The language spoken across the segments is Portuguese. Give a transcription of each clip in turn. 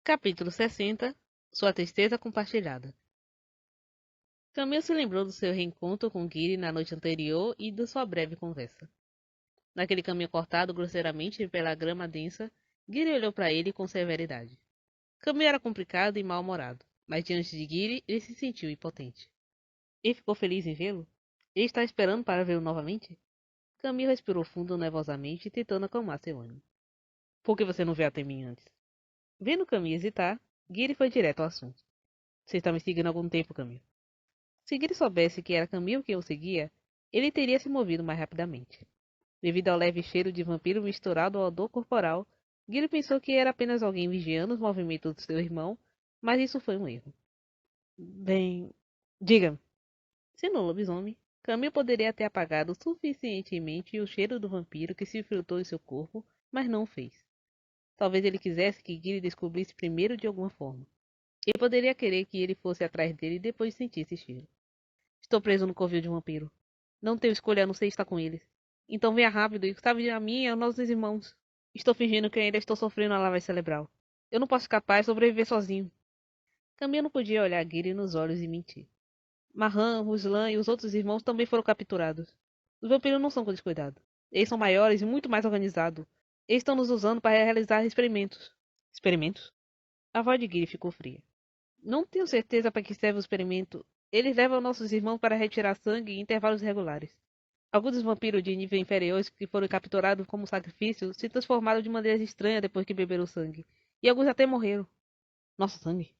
Capítulo 60. Sua tristeza compartilhada. Camille se lembrou do seu reencontro com Giri na noite anterior e de sua breve conversa. Naquele caminho cortado grosseiramente pela grama densa, Giri olhou para ele com severidade. Camille era complicado e mal-humorado, mas diante de Giri ele se sentiu impotente. Ele ficou feliz em vê-lo? Ele está esperando para vê-lo novamente? Camille respirou fundo nervosamente, tentando acalmar seu ânimo. Por que você não veio até mim antes? Vendo Camille hesitar, Giri foi direto ao assunto. Você está me seguindo há algum tempo, Camille. Se Giri soubesse que era Camille quem o seguia, ele teria se movido mais rapidamente. Devido ao leve cheiro de vampiro misturado ao odor corporal, Giri pensou que era apenas alguém vigiando os movimentos do seu irmão, mas isso foi um erro. Bem, diga-me. Sendo um lobisomem, Camille poderia ter apagado suficientemente o cheiro do vampiro que se infiltrou em seu corpo, mas não o fez. Talvez ele quisesse que Giri descobrisse primeiro de alguma forma. Ele poderia querer que ele fosse atrás dele depois de sentir esse cheiro. Estou preso no covil de um vampiro. Não tenho escolha a não ser estar com eles. Então venha rápido e salve a mim e aos nossos irmãos. Estou fingindo que ainda estou sofrendo a lavagem cerebral. Eu não posso escapar e sobreviver sozinho. Camille não podia olhar Giri nos olhos e mentir. Marran, Ruslan e os outros irmãos também foram capturados. Os vampiros não são com descuidado. Eles são maiores e muito mais organizados. Eles estão nos usando para realizar experimentos. Experimentos? A voz de Giri ficou fria. Não tenho certeza para que serve o experimento. Eles levam nossos irmãos para retirar sangue em intervalos regulares. Alguns dos vampiros de nível inferior que foram capturados como sacrifício se transformaram de maneiras estranhas depois que beberam sangue. E alguns até morreram. Nosso sangue?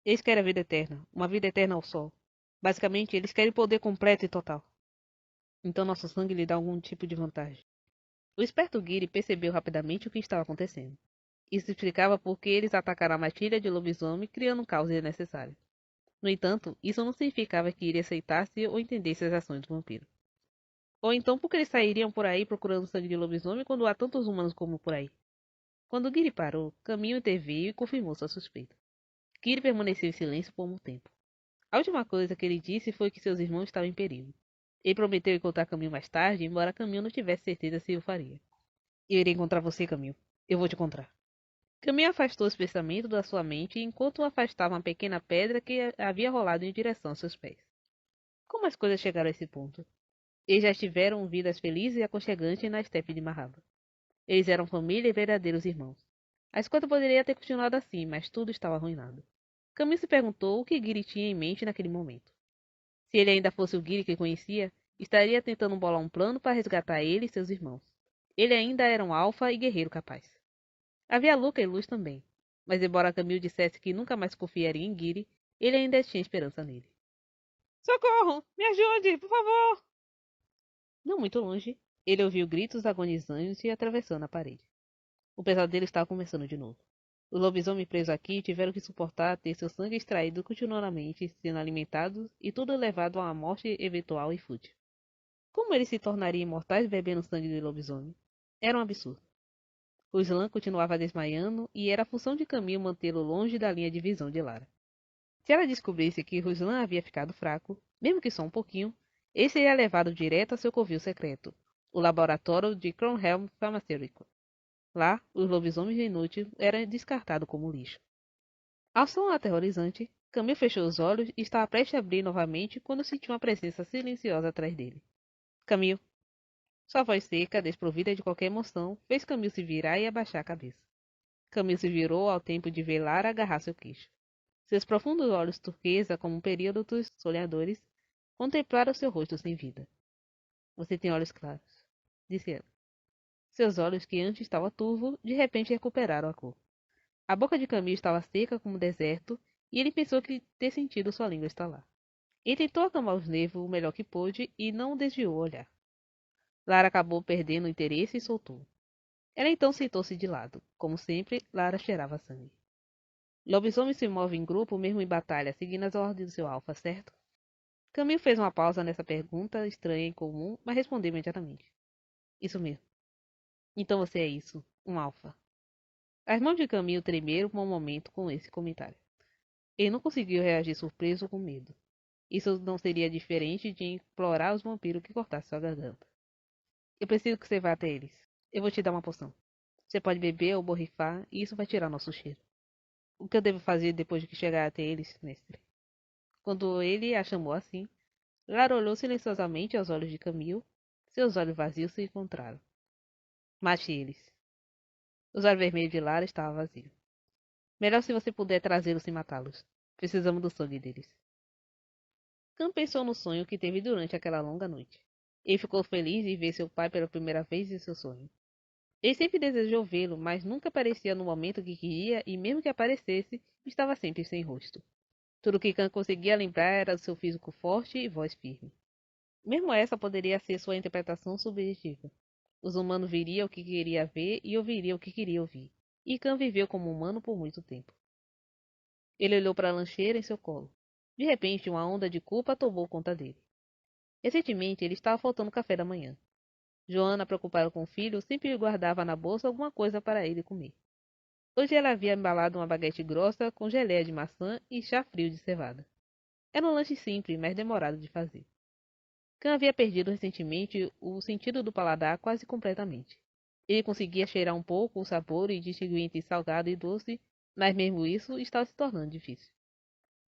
Eles querem a vida eterna. Uma vida eterna ao sol. Basicamente, eles querem poder completo e total. Então nosso sangue lhe dá algum tipo de vantagem. O esperto Giri percebeu rapidamente o que estava acontecendo. Isso explicava por que eles atacaram a matilha de lobisomem, criando um caos desnecessário. No entanto, isso não significava que Giri aceitasse ou entendesse as ações do vampiro. Ou então porque eles sairiam por aí procurando sangue de lobisomem quando há tantos humanos como por aí. Quando Giri parou, Camille interveio e confirmou sua suspeita. Giri permaneceu em silêncio por um tempo. A última coisa que ele disse foi que seus irmãos estavam em perigo. Ele prometeu encontrar Camille mais tarde, embora Camille não tivesse certeza se o faria. Eu irei encontrar você, Camille. Eu vou te encontrar. Camille afastou os pensamentos da sua mente enquanto afastava uma pequena pedra que havia rolado em direção aos seus pés. Como as coisas chegaram a esse ponto? Eles já tiveram vidas felizes e aconchegantes na estepe de Mahaba. Eles eram família e verdadeiros irmãos. A escolha poderia ter continuado assim, mas tudo estava arruinado. Camille se perguntou o que Giri tinha em mente naquele momento. Se ele ainda fosse o Giri que conhecia, estaria tentando bolar um plano para resgatar ele e seus irmãos. Ele ainda era um alfa e guerreiro capaz. Havia Luca e Luz também, mas embora Camille dissesse que nunca mais confiaria em Giri, ele ainda tinha esperança nele. Socorro! Me ajude, por favor! Não muito longe, ele ouviu gritos agonizantes e atravessando a parede. O pesadelo estava começando de novo. Os lobisomens presos aqui tiveram que suportar ter seu sangue extraído continuamente, sendo alimentados e tudo levado a uma morte eventual e fútil. Como eles se tornariam imortais bebendo sangue de lobisomem? Era um absurdo. O Slan continuava desmaiando e era a função de Camille mantê-lo longe da linha de visão de Lara. Se ela descobrisse que Ruslan havia ficado fraco, mesmo que só um pouquinho, ele seria levado direto a seu covil secreto, o laboratório de Cronhelm Farmacêutico. Lá, os lobisomens inúteis eram descartados como lixo. Ao som aterrorizante, Camille fechou os olhos e estava prestes a abrir novamente quando sentiu uma presença silenciosa atrás dele. Camille. Sua voz seca, desprovida de qualquer emoção, fez Camille se virar e abaixar a cabeça. Camille se virou ao tempo de ver Lara agarrar seu queixo. Seus profundos olhos turquesa, como um período dos sonhadores, contemplaram seu rosto sem vida. Você tem olhos claros, disse ela. Seus olhos, que antes estavam turvos, de repente recuperaram a cor. A boca de Camille estava seca como um deserto, e ele pensou que ter sentido sua língua estalar. Ele tentou acalmar os nervos o melhor que pôde e não desviou o olhar. Lara acabou perdendo o interesse e soltou. Ela então sentou-se de lado. Como sempre, Lara cheirava sangue. Lobisomem se move em grupo, mesmo em batalha, seguindo as ordens do seu alfa, certo? Camille fez uma pausa nessa pergunta estranha e comum, mas respondeu imediatamente. Isso mesmo. Então você é isso, um alfa. As mãos de Camille tremeram por um momento com esse comentário. Ele não conseguiu reagir surpreso ou com medo. Isso não seria diferente de implorar aos vampiros que cortassem sua garganta. Eu preciso que você vá até eles. Eu vou te dar uma poção. Você pode beber ou borrifar, e isso vai tirar nosso cheiro. O que eu devo fazer depois de que chegar até eles, mestre? Quando ele a chamou assim, Lara olhou silenciosamente aos olhos de Camille. Seus olhos vazios se encontraram. Mate eles. Os olhos vermelhos de Lara estavam vazios. Melhor se você puder trazê-los sem matá-los. Precisamos do sangue deles. Cam pensou no sonho que teve durante aquela longa noite. Ele ficou feliz em ver seu pai pela primeira vez em seu sonho. Ele sempre desejou vê-lo, mas nunca aparecia no momento que queria e mesmo que aparecesse, estava sempre sem rosto. Tudo que Khan conseguia lembrar era do seu físico forte e voz firme. Mesmo essa poderia ser sua interpretação subjetiva. Os humanos viriam o que queria ver e ouviriam o que queria ouvir. E Khan viveu como humano por muito tempo. Ele olhou para a lancheira em seu colo. De repente, uma onda de culpa tomou conta dele. Recentemente, ele estava faltando café da manhã. Joana, preocupada com o filho, sempre guardava na bolsa alguma coisa para ele comer. Hoje ela havia embalado uma baguete grossa com geleia de maçã e chá frio de cevada. Era um lanche simples, mas demorado de fazer. Khan havia perdido recentemente o sentido do paladar quase completamente. Ele conseguia cheirar um pouco o sabor e distinguir entre salgado e doce, mas mesmo isso estava se tornando difícil.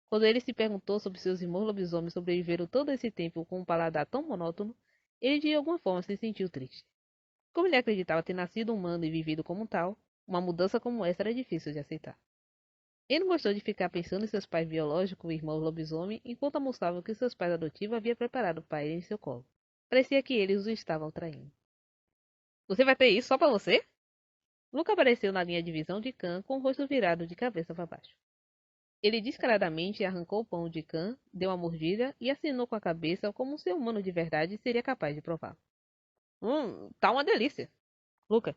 Quando ele se perguntou sobre seus irmãos lobisomens sobreviveram todo esse tempo com um paladar tão monótono, ele de alguma forma se sentiu triste. Como ele acreditava ter nascido humano e vivido como tal, uma mudança como essa era difícil de aceitar. Ele não gostou de ficar pensando em seus pais biológicos e irmãos lobisomem enquanto almoçava o que seus pais adotivos haviam preparado para ele em seu colo. Parecia que eles o estavam traindo. Você vai ter isso só para você? Luca apareceu na linha de visão de Khan com o rosto virado de cabeça para baixo. Ele descaradamente arrancou o pão de Khan, deu uma mordida e assinou com a cabeça como um ser humano de verdade seria capaz de provar. Tá uma delícia. Luca.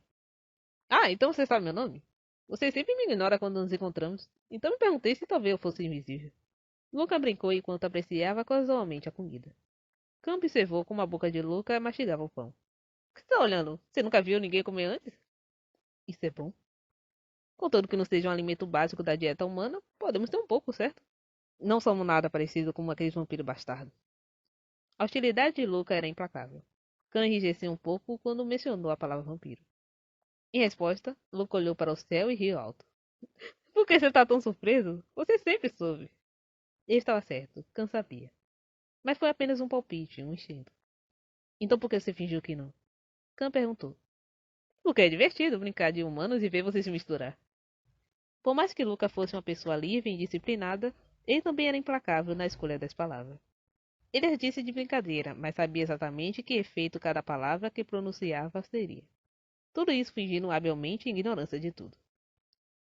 Ah, então você sabe meu nome? Você sempre me ignora quando nos encontramos, então me perguntei se talvez eu fosse invisível. Luca brincou enquanto apreciava casualmente a comida. Khan observou como a boca de Luca mastigava o pão. O que você tá olhando? Você nunca viu ninguém comer antes? Isso é bom. Contanto que não seja um alimento básico da dieta humana, podemos ter um pouco, certo? Não somos nada parecido com aqueles vampiros bastardos. A hostilidade de Luca era implacável. Khan enrijeceu um pouco quando mencionou a palavra vampiro. Em resposta, Luca olhou para o céu e riu alto. Por que você está tão surpreso? Você sempre soube. Ele estava certo, Khan sabia. Mas foi apenas um palpite, um instinto. Então por que você fingiu que não? Khan perguntou. Porque é divertido brincar de humanos e ver você se misturar. Por mais que Luca fosse uma pessoa livre e disciplinada, ele também era implacável na escolha das palavras. Ele as disse de brincadeira, mas sabia exatamente que efeito cada palavra que pronunciava teria. Tudo isso fingindo habilmente ignorância de tudo.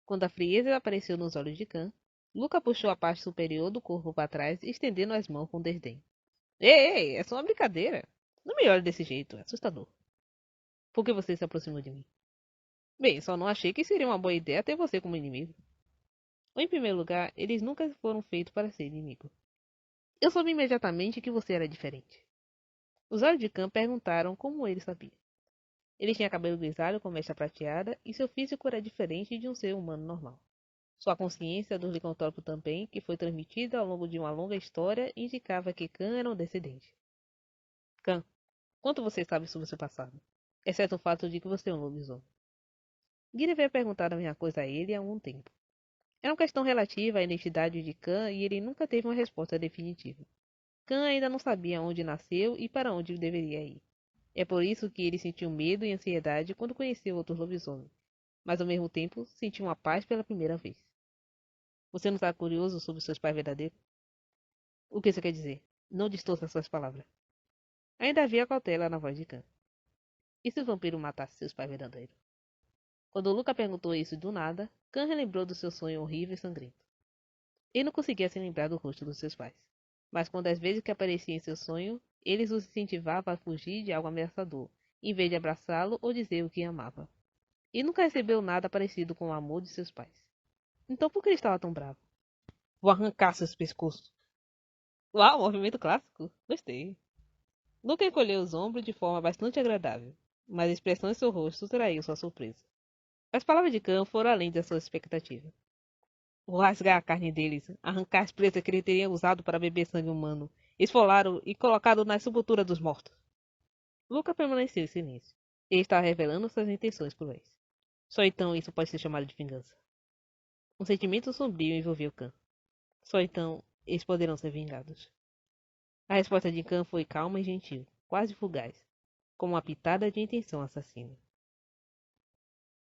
Quando a frieza apareceu nos olhos de Khan, Luca puxou a parte superior do corpo para trás, estendendo as mãos com desdém. Ei, é só uma brincadeira. Não me olhe desse jeito, é assustador. Por que você se aproximou de mim? Bem, só não achei que seria uma boa ideia ter você como inimigo. Em primeiro lugar, eles nunca foram feitos para ser inimigo. Eu soube imediatamente que você era diferente. Os olhos de Khan perguntaram como ele sabia. Ele tinha cabelo grisalho com mecha prateada e seu físico era diferente de um ser humano normal. Sua consciência do licantrópico também, que foi transmitida ao longo de uma longa história, indicava que Khan era um descendente. Khan, quanto você sabe sobre seu passado? Exceto o fato de que você é um lobisomem. Guilherme havia perguntado a mesma coisa a ele há algum tempo. Era uma questão relativa à identidade de Khan e ele nunca teve uma resposta definitiva. Khan ainda não sabia onde nasceu e para onde deveria ir. É por isso que ele sentiu medo e ansiedade quando conheceu outros lobisomens, mas ao mesmo tempo sentiu uma paz pela primeira vez. Você não está curioso sobre seus pais verdadeiros? O que isso quer dizer? Não distorça suas palavras. Ainda havia cautela na voz de Khan. E se o vampiro matasse seus pais verdadeiros? Quando Luca perguntou isso do nada, Khan relembrou do seu sonho horrível e sangrento. Ele não conseguia se lembrar do rosto dos seus pais. Mas quando às vezes que aparecia em seu sonho, eles os incentivavam a fugir de algo ameaçador, em vez de abraçá-lo ou dizer o que amava. E nunca recebeu nada parecido com o amor de seus pais. Então por que ele estava tão bravo? Vou arrancar seus pescoços. Uau, movimento clássico. Gostei. Luca encolheu os ombros de forma bastante agradável, mas a expressão em seu rosto traiu sua surpresa. As palavras de Khan foram além da sua expectativa. Vou rasgar a carne deles, arrancar as presas que ele teria usado para beber sangue humano, esfolá-lo e colocá-lo na sepultura dos mortos. Luca permaneceu em silêncio. Ele estava revelando suas intenções cruéis. Só então isso pode ser chamado de vingança. Um sentimento sombrio envolveu Khan. Só então eles poderão ser vingados. A resposta de Khan foi calma e gentil, quase fugaz, como uma pitada de intenção assassina.